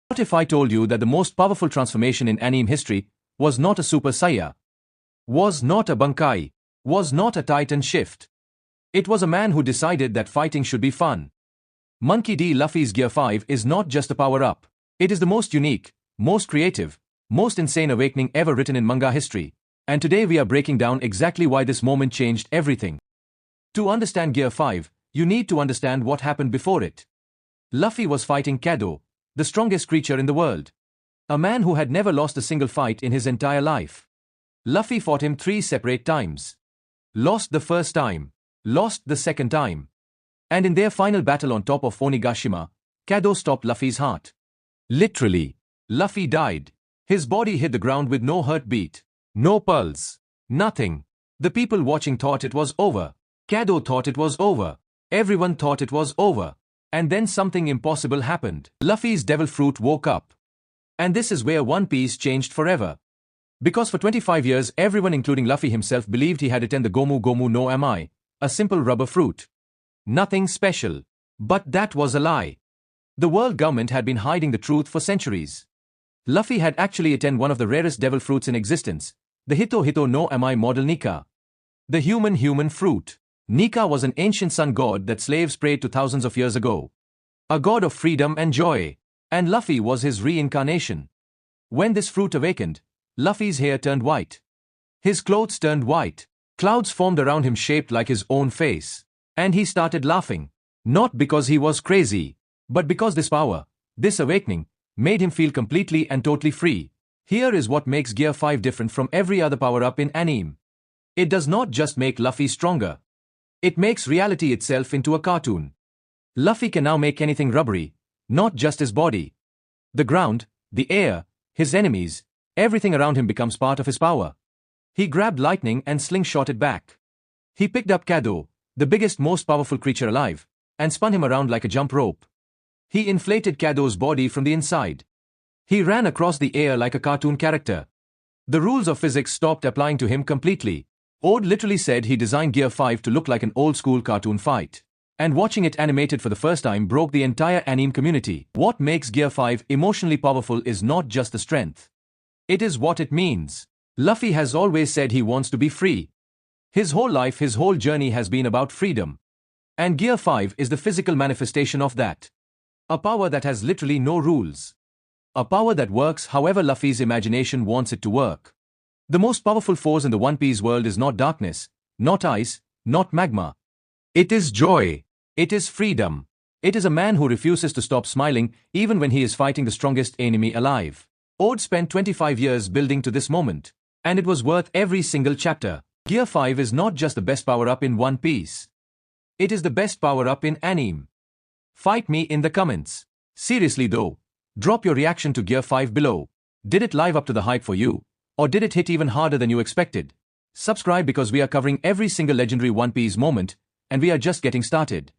What if I told you that the most powerful transformation in anime history was not a Super Saiyan, was not a Bankai, was not a Titan shift? It was a man who decided that fighting should be fun. Monkey D. Luffy's Gear 5 is not just a power-up. It is the most unique, most creative, most insane awakening ever written in manga history. And today we are breaking down exactly why this moment changed everything. To understand Gear 5, you need to understand what happened before it. Luffy was fighting Kaido, the strongest creature in the world. A man who had never lost a single fight in his entire life. Luffy fought him 3 separate times. Lost the first time, lost the second time. And in their final battle on top of Onigashima, Kaido stopped Luffy's heart. Literally, Luffy died. His body hit the ground with no heartbeat, no pulse, nothing. The people watching thought it was over. Kaido thought it was over. Everyone thought it was over. And then something impossible happened. Luffy's devil fruit woke up. And this is where One Piece changed forever. Because for 25 years everyone including Luffy himself believed he had eaten the Gomu Gomu no Ami, a simple rubber fruit. Nothing special. But that was a lie. The world government had been hiding the truth for centuries. Luffy had actually eaten one of the rarest devil fruits in existence, the Hito Hito no Ami model Nika. The human fruit. Nika was an ancient sun god that slaves prayed to thousands of years ago. A god of freedom and joy. And Luffy was his reincarnation. When this fruit awakened, Luffy's hair turned white. His clothes turned white. Clouds formed around him shaped like his own face. And he started laughing. Not because he was crazy, but because this power, this awakening, made him feel completely and totally free. Here is what makes Gear 5 different from every other power-up in anime. It does not just make Luffy stronger. It makes reality itself into a cartoon. Luffy can now make anything rubbery, not just his body. The ground, the air, his enemies, everything around him becomes part of his power. He grabbed lightning and slingshotted back. He picked up Kaido, the biggest, most powerful creature alive, and spun him around like a jump rope. He inflated Kaido's body from the inside. He ran across the air like a cartoon character. The rules of physics stopped applying to him completely. Oda literally said he designed Gear 5 to look like an old-school cartoon fight. And watching it animated for the first time broke the entire anime community. What makes Gear 5 emotionally powerful is not just the strength. It is what it means. Luffy has always said he wants to be free. His whole life, his whole journey has been about freedom. And Gear 5 is the physical manifestation of that. A power that has literally no rules. A power that works however Luffy's imagination wants it to work. The most powerful force in the One Piece world is not darkness, not ice, not magma. It is joy. It is freedom. It is a man who refuses to stop smiling even when he is fighting the strongest enemy alive. Oda spent 25 years building to this moment. And it was worth every single chapter. Gear 5 is not just the best power-up in One Piece. It is the best power-up in anime. Fight me in the comments. Seriously though, drop your reaction to Gear 5 below. Did it live up to the hype for you? Or did it hit even harder than you expected? Subscribe because we are covering every single legendary One Piece moment, and we are just getting started.